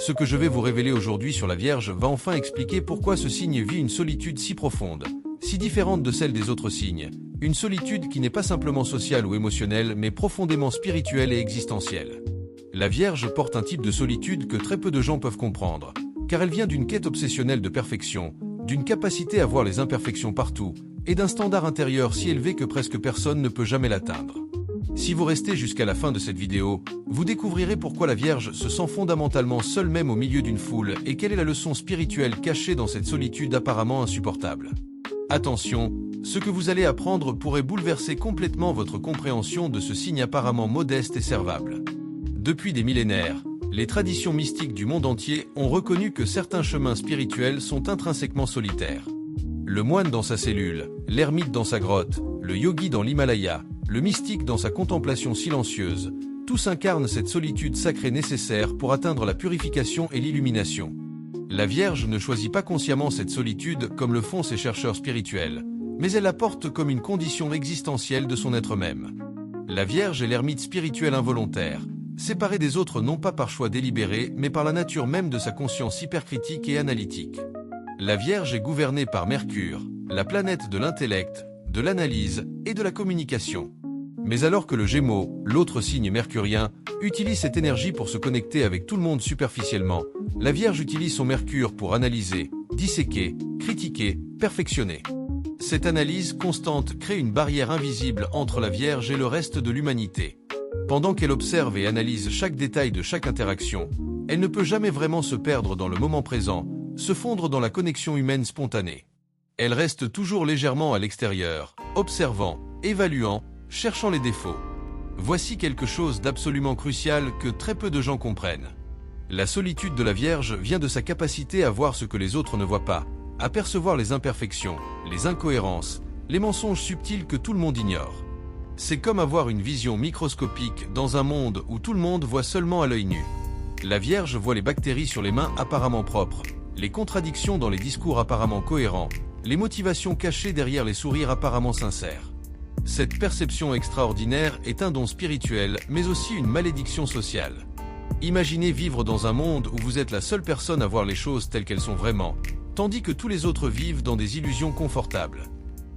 Ce que je vais vous révéler aujourd'hui sur la Vierge va enfin expliquer pourquoi ce signe vit une solitude si profonde, si différente de celle des autres signes, une solitude qui n'est pas simplement sociale ou émotionnelle mais profondément spirituelle et existentielle. La Vierge porte un type de solitude que très peu de gens peuvent comprendre, car elle vient d'une quête obsessionnelle de perfection, d'une capacité à voir les imperfections partout, et d'un standard intérieur si élevé que presque personne ne peut jamais l'atteindre. Si vous restez jusqu'à la fin de cette vidéo, vous découvrirez pourquoi la Vierge se sent fondamentalement seule même au milieu d'une foule et quelle est la leçon spirituelle cachée dans cette solitude apparemment insupportable. Attention, ce que vous allez apprendre pourrait bouleverser complètement votre compréhension de ce signe apparemment modeste et servable. Depuis des millénaires, les traditions mystiques du monde entier ont reconnu que certains chemins spirituels sont intrinsèquement solitaires. Le moine dans sa cellule, l'ermite dans sa grotte, le yogi dans l'Himalaya, le mystique dans sa contemplation silencieuse, tous incarnent cette solitude sacrée nécessaire pour atteindre la purification et l'illumination. La Vierge ne choisit pas consciemment cette solitude comme le font ses chercheurs spirituels, mais elle la porte comme une condition existentielle de son être même. La Vierge est l'ermite spirituel involontaire, séparée des autres non pas par choix délibéré, mais par la nature même de sa conscience hypercritique et analytique. La Vierge est gouvernée par Mercure, la planète de l'intellect, de l'analyse et de la communication. Mais alors que le Gémeaux, l'autre signe mercurien, utilise cette énergie pour se connecter avec tout le monde superficiellement, la Vierge utilise son Mercure pour analyser, disséquer, critiquer, perfectionner. Cette analyse constante crée une barrière invisible entre la Vierge et le reste de l'humanité. Pendant qu'elle observe et analyse chaque détail de chaque interaction, elle ne peut jamais vraiment se perdre dans le moment présent, se fondre dans la connexion humaine spontanée. Elle reste toujours légèrement à l'extérieur, observant, évaluant, cherchant les défauts. Voici quelque chose d'absolument crucial que très peu de gens comprennent. La solitude de la Vierge vient de sa capacité à voir ce que les autres ne voient pas, à percevoir les imperfections, les incohérences, les mensonges subtils que tout le monde ignore. C'est comme avoir une vision microscopique dans un monde où tout le monde voit seulement à l'œil nu. La Vierge voit les bactéries sur les mains apparemment propres, les contradictions dans les discours apparemment cohérents, les motivations cachées derrière les sourires apparemment sincères. Cette perception extraordinaire est un don spirituel, mais aussi une malédiction sociale. Imaginez vivre dans un monde où vous êtes la seule personne à voir les choses telles qu'elles sont vraiment, tandis que tous les autres vivent dans des illusions confortables.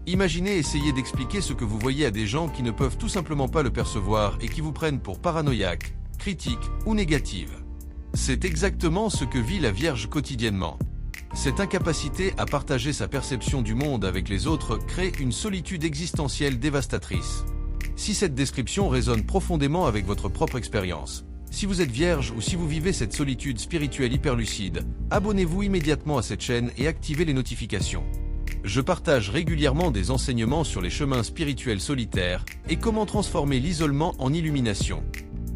Imaginez essayer d'expliquer ce que vous voyez à des gens qui ne peuvent tout simplement pas le percevoir et qui vous prennent pour paranoïaque, critique ou négative. C'est exactement ce que vit la Vierge quotidiennement. Cette incapacité à partager sa perception du monde avec les autres crée une solitude existentielle dévastatrice. Si cette description résonne profondément avec votre propre expérience, si vous êtes vierge ou si vous vivez cette solitude spirituelle hyperlucide, abonnez-vous immédiatement à cette chaîne et activez les notifications. Je partage régulièrement des enseignements sur les chemins spirituels solitaires et comment transformer l'isolement en illumination.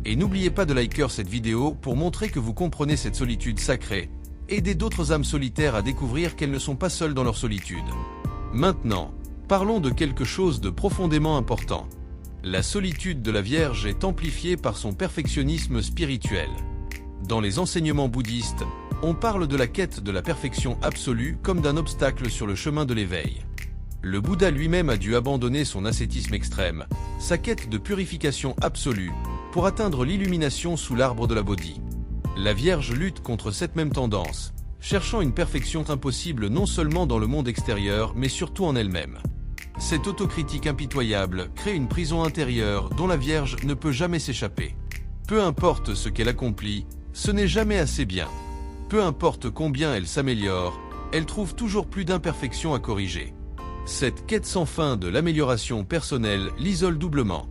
Et n'oubliez pas de liker cette vidéo pour montrer que vous comprenez cette solitude sacrée. Aidez d'autres âmes solitaires à découvrir qu'elles ne sont pas seules dans leur solitude. Maintenant, parlons de quelque chose de profondément important. La solitude de la Vierge est amplifiée par son perfectionnisme spirituel. Dans les enseignements bouddhistes, on parle de la quête de la perfection absolue comme d'un obstacle sur le chemin de l'éveil. Le Bouddha lui-même a dû abandonner son ascétisme extrême, sa quête de purification absolue, pour atteindre l'illumination sous l'arbre de la Bodhi. La Vierge lutte contre cette même tendance, cherchant une perfection impossible non seulement dans le monde extérieur mais surtout en elle-même. Cette autocritique impitoyable crée une prison intérieure dont la Vierge ne peut jamais s'échapper. Peu importe ce qu'elle accomplit, ce n'est jamais assez bien. Peu importe combien elle s'améliore, elle trouve toujours plus d'imperfections à corriger. Cette quête sans fin de l'amélioration personnelle l'isole doublement.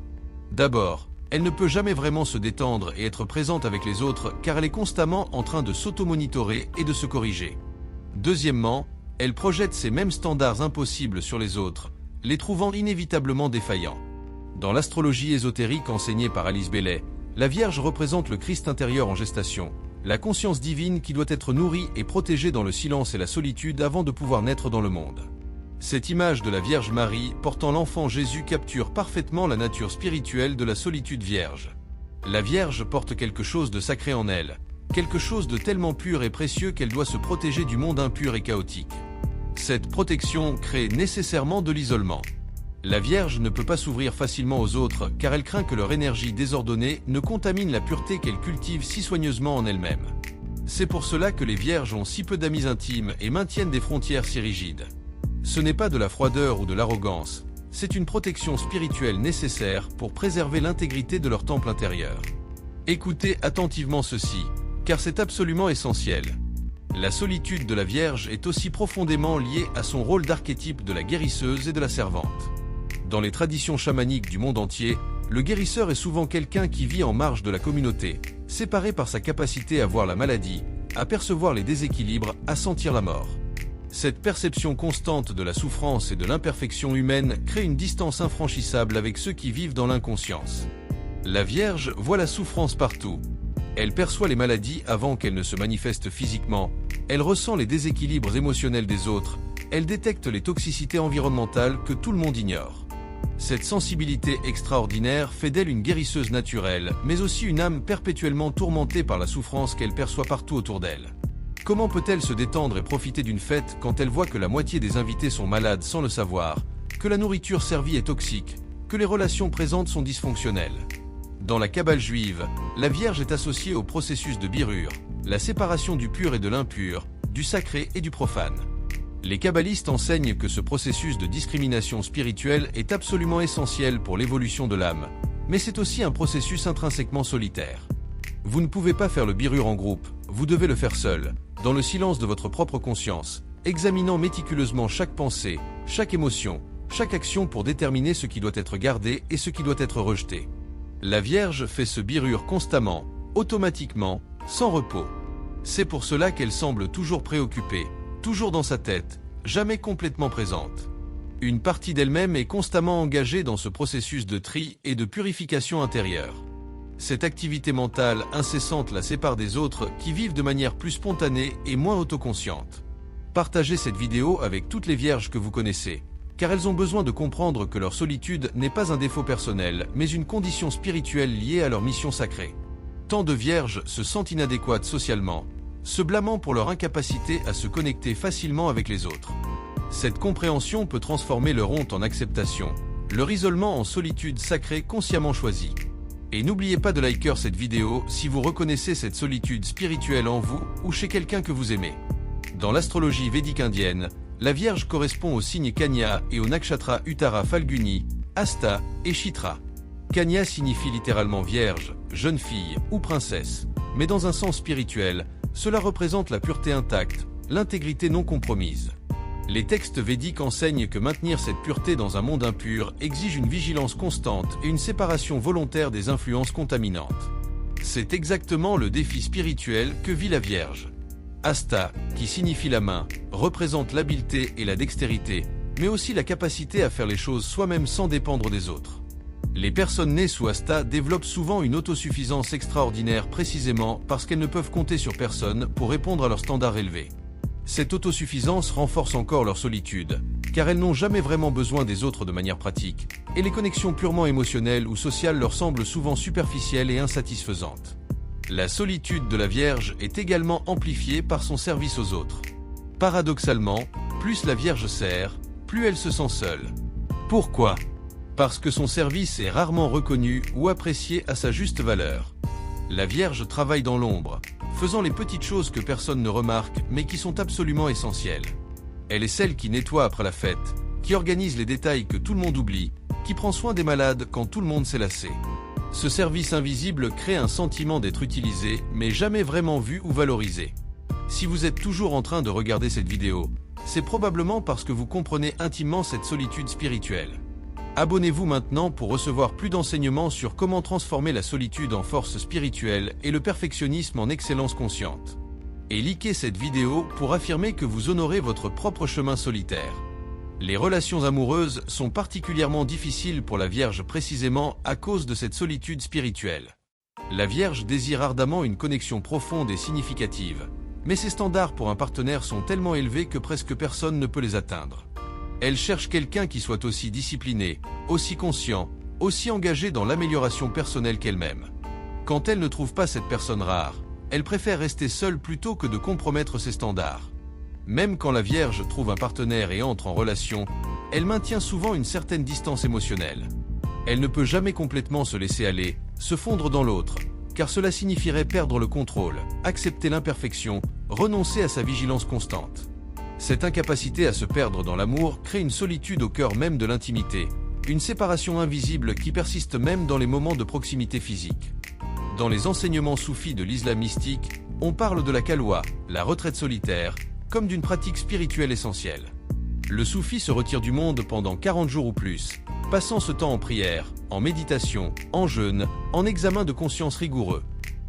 D'abord, elle ne peut jamais vraiment se détendre et être présente avec les autres car elle est constamment en train de s'auto-monitorer et de se corriger. Deuxièmement, elle projette ces mêmes standards impossibles sur les autres, les trouvant inévitablement défaillants. Dans l'astrologie ésotérique enseignée par Alice Bailey, la Vierge représente le Christ intérieur en gestation, la conscience divine qui doit être nourrie et protégée dans le silence et la solitude avant de pouvoir naître dans le monde. Cette image de la Vierge Marie portant l'enfant Jésus capture parfaitement la nature spirituelle de la solitude vierge. La Vierge porte quelque chose de sacré en elle, quelque chose de tellement pur et précieux qu'elle doit se protéger du monde impur et chaotique. Cette protection crée nécessairement de l'isolement. La Vierge ne peut pas s'ouvrir facilement aux autres car elle craint que leur énergie désordonnée ne contamine la pureté qu'elle cultive si soigneusement en elle-même. C'est pour cela que les vierges ont si peu d'amis intimes et maintiennent des frontières si rigides. Ce n'est pas de la froideur ou de l'arrogance, c'est une protection spirituelle nécessaire pour préserver l'intégrité de leur temple intérieur. Écoutez attentivement ceci, car c'est absolument essentiel. La solitude de la Vierge est aussi profondément liée à son rôle d'archétype de la guérisseuse et de la servante. Dans les traditions chamaniques du monde entier, le guérisseur est souvent quelqu'un qui vit en marge de la communauté, séparé par sa capacité à voir la maladie, à percevoir les déséquilibres, à sentir la mort. Cette perception constante de la souffrance et de l'imperfection humaine crée une distance infranchissable avec ceux qui vivent dans l'inconscience. La Vierge voit la souffrance partout. Elle perçoit les maladies avant qu'elles ne se manifestent physiquement, elle ressent les déséquilibres émotionnels des autres, elle détecte les toxicités environnementales que tout le monde ignore. Cette sensibilité extraordinaire fait d'elle une guérisseuse naturelle, mais aussi une âme perpétuellement tourmentée par la souffrance qu'elle perçoit partout autour d'elle. Comment peut-elle se détendre et profiter d'une fête quand elle voit que la moitié des invités sont malades sans le savoir, que la nourriture servie est toxique, que les relations présentes sont dysfonctionnelles? Dans la Kabbale juive, la Vierge est associée au processus de birur, la séparation du pur et de l'impur, du sacré et du profane. Les kabbalistes enseignent que ce processus de discrimination spirituelle est absolument essentiel pour l'évolution de l'âme, mais c'est aussi un processus intrinsèquement solitaire. Vous ne pouvez pas faire le birur en groupe, vous devez le faire seul, dans le silence de votre propre conscience, examinant méticuleusement chaque pensée, chaque émotion, chaque action pour déterminer ce qui doit être gardé et ce qui doit être rejeté. La Vierge fait ce birur constamment, automatiquement, sans repos. C'est pour cela qu'elle semble toujours préoccupée, toujours dans sa tête, jamais complètement présente. Une partie d'elle-même est constamment engagée dans ce processus de tri et de purification intérieure. Cette activité mentale incessante la sépare des autres qui vivent de manière plus spontanée et moins autoconsciente. Partagez cette vidéo avec toutes les vierges que vous connaissez, car elles ont besoin de comprendre que leur solitude n'est pas un défaut personnel, mais une condition spirituelle liée à leur mission sacrée. Tant de vierges se sentent inadéquates socialement, se blâmant pour leur incapacité à se connecter facilement avec les autres. Cette compréhension peut transformer leur honte en acceptation, leur isolement en solitude sacrée consciemment choisie. Et n'oubliez pas de liker cette vidéo si vous reconnaissez cette solitude spirituelle en vous ou chez quelqu'un que vous aimez. Dans l'astrologie védique indienne, la Vierge correspond au signe Kanya et au nakshatra Uttara Phalguni, Hasta et Chitra. Kanya signifie littéralement vierge, jeune fille ou princesse, mais dans un sens spirituel, cela représente la pureté intacte, l'intégrité non compromise. Les textes védiques enseignent que maintenir cette pureté dans un monde impur exige une vigilance constante et une séparation volontaire des influences contaminantes. C'est exactement le défi spirituel que vit la Vierge. Hasta, qui signifie la main, représente l'habileté et la dextérité, mais aussi la capacité à faire les choses soi-même sans dépendre des autres. Les personnes nées sous Hasta développent souvent une autosuffisance extraordinaire précisément parce qu'elles ne peuvent compter sur personne pour répondre à leurs standards élevés. Cette autosuffisance renforce encore leur solitude, car elles n'ont jamais vraiment besoin des autres de manière pratique, et les connexions purement émotionnelles ou sociales leur semblent souvent superficielles et insatisfaisantes. La solitude de la Vierge est également amplifiée par son service aux autres. Paradoxalement, plus la Vierge sert, plus elle se sent seule. Pourquoi ? Parce que son service est rarement reconnu ou apprécié à sa juste valeur. La Vierge travaille dans l'ombre, faisant les petites choses que personne ne remarque mais qui sont absolument essentielles. Elle est celle qui nettoie après la fête, qui organise les détails que tout le monde oublie, qui prend soin des malades quand tout le monde s'est lassé. Ce service invisible crée un sentiment d'être utilisé, mais jamais vraiment vu ou valorisé. Si vous êtes toujours en train de regarder cette vidéo, c'est probablement parce que vous comprenez intimement cette solitude spirituelle. Abonnez-vous maintenant pour recevoir plus d'enseignements sur comment transformer la solitude en force spirituelle et le perfectionnisme en excellence consciente. Et likez cette vidéo pour affirmer que vous honorez votre propre chemin solitaire. Les relations amoureuses sont particulièrement difficiles pour la Vierge précisément à cause de cette solitude spirituelle. La Vierge désire ardemment une connexion profonde et significative, mais ses standards pour un partenaire sont tellement élevés que presque personne ne peut les atteindre. Elle cherche quelqu'un qui soit aussi discipliné, aussi conscient, aussi engagé dans l'amélioration personnelle qu'elle-même. Quand elle ne trouve pas cette personne rare, elle préfère rester seule plutôt que de compromettre ses standards. Même quand la Vierge trouve un partenaire et entre en relation, elle maintient souvent une certaine distance émotionnelle. Elle ne peut jamais complètement se laisser aller, se fondre dans l'autre, car cela signifierait perdre le contrôle, accepter l'imperfection, renoncer à sa vigilance constante. Cette incapacité à se perdre dans l'amour crée une solitude au cœur même de l'intimité, une séparation invisible qui persiste même dans les moments de proximité physique. Dans les enseignements soufis de l'islam mystique, on parle de la khalwa, la retraite solitaire, comme d'une pratique spirituelle essentielle. Le soufi se retire du monde pendant 40 jours ou plus, passant ce temps en prière, en méditation, en jeûne, en examen de conscience rigoureux.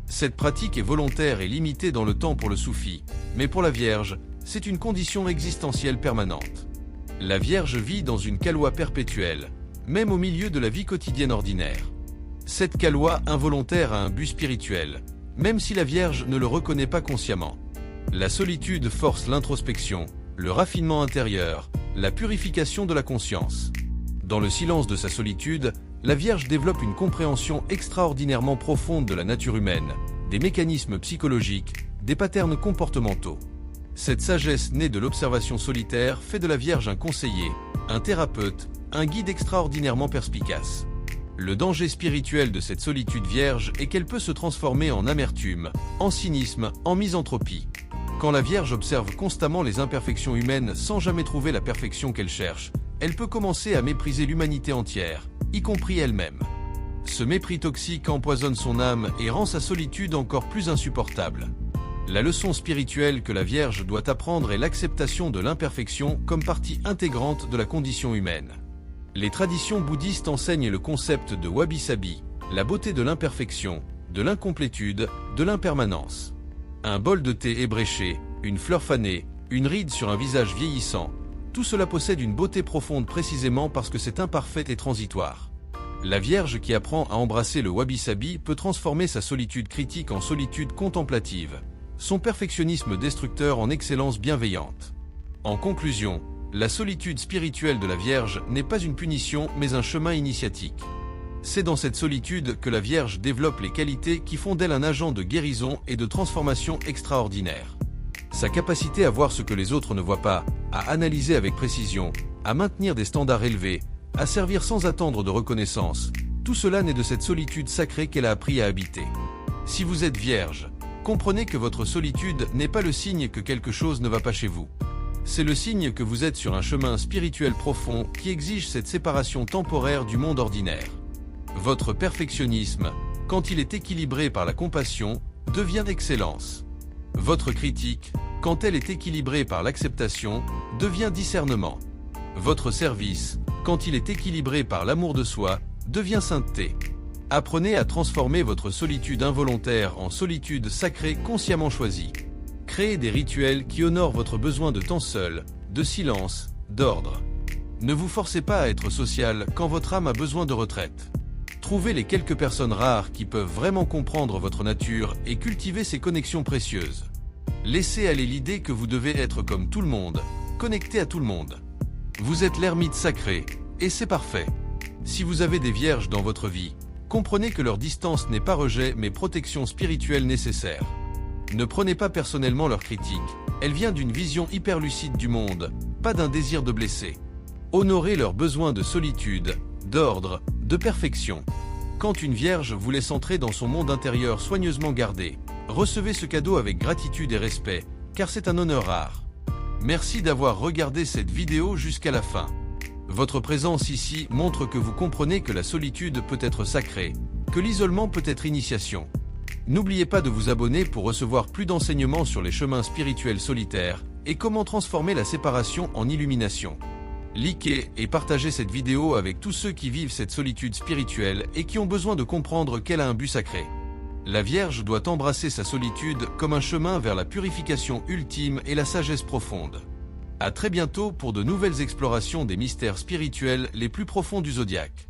Cette pratique est volontaire et limitée dans le temps pour le soufi, mais pour la Vierge, c'est une condition existentielle permanente. La Vierge vit dans une khalwa perpétuelle, même au milieu de la vie quotidienne ordinaire. Cette khalwa involontaire a un but spirituel, même si la Vierge ne le reconnaît pas consciemment. La solitude force l'introspection, le raffinement intérieur, la purification de la conscience. Dans le silence de sa solitude, la Vierge développe une compréhension extraordinairement profonde de la nature humaine, des mécanismes psychologiques, des patterns comportementaux. Cette sagesse née de l'observation solitaire fait de la Vierge un conseiller, un thérapeute, un guide extraordinairement perspicace. Le danger spirituel de cette solitude vierge est qu'elle peut se transformer en amertume, en cynisme, en misanthropie. Quand la Vierge observe constamment les imperfections humaines sans jamais trouver la perfection qu'elle cherche, elle peut commencer à mépriser l'humanité entière, y compris elle-même. Ce mépris toxique empoisonne son âme et rend sa solitude encore plus insupportable. La leçon spirituelle que la Vierge doit apprendre est l'acceptation de l'imperfection comme partie intégrante de la condition humaine. Les traditions bouddhistes enseignent le concept de wabi-sabi, la beauté de l'imperfection, de l'incomplétude, de l'impermanence. Un bol de thé ébréché, une fleur fanée, une ride sur un visage vieillissant, tout cela possède une beauté profonde précisément parce que c'est imparfait et transitoire. La Vierge qui apprend à embrasser le wabi-sabi peut transformer sa solitude critique en solitude contemplative, son perfectionnisme destructeur en excellence bienveillante. En conclusion, la solitude spirituelle de la Vierge n'est pas une punition mais un chemin initiatique. C'est dans cette solitude que la Vierge développe les qualités qui font d'elle un agent de guérison et de transformation extraordinaire. Sa capacité à voir ce que les autres ne voient pas, à analyser avec précision, à maintenir des standards élevés, à servir sans attendre de reconnaissance, tout cela naît de cette solitude sacrée qu'elle a appris à habiter. Si vous êtes Vierge, comprenez que votre solitude n'est pas le signe que quelque chose ne va pas chez vous. C'est le signe que vous êtes sur un chemin spirituel profond qui exige cette séparation temporaire du monde ordinaire. Votre perfectionnisme, quand il est équilibré par la compassion, devient excellence. Votre critique, quand elle est équilibrée par l'acceptation, devient discernement. Votre service, quand il est équilibré par l'amour de soi, devient sainteté. Apprenez à transformer votre solitude involontaire en solitude sacrée consciemment choisie. Créez des rituels qui honorent votre besoin de temps seul, de silence, d'ordre. Ne vous forcez pas à être social quand votre âme a besoin de retraite. Trouvez les quelques personnes rares qui peuvent vraiment comprendre votre nature et cultiver ces connexions précieuses. Laissez aller l'idée que vous devez être comme tout le monde, connecté à tout le monde. Vous êtes l'ermite sacré, et c'est parfait. Si vous avez des vierges dans votre vie, comprenez que leur distance n'est pas rejet mais protection spirituelle nécessaire. Ne prenez pas personnellement leur critique, elle vient d'une vision hyper lucide du monde, pas d'un désir de blesser. Honorez leurs besoins de solitude, d'ordre, de perfection. Quand une vierge vous laisse entrer dans son monde intérieur soigneusement gardé, recevez ce cadeau avec gratitude et respect, car c'est un honneur rare. Merci d'avoir regardé cette vidéo jusqu'à la fin. Votre présence ici montre que vous comprenez que la solitude peut être sacrée, que l'isolement peut être initiation. N'oubliez pas de vous abonner pour recevoir plus d'enseignements sur les chemins spirituels solitaires et comment transformer la séparation en illumination. Likez et partagez cette vidéo avec tous ceux qui vivent cette solitude spirituelle et qui ont besoin de comprendre qu'elle a un but sacré. La Vierge doit embrasser sa solitude comme un chemin vers la purification ultime et la sagesse profonde. À très bientôt pour de nouvelles explorations des mystères spirituels les plus profonds du zodiaque.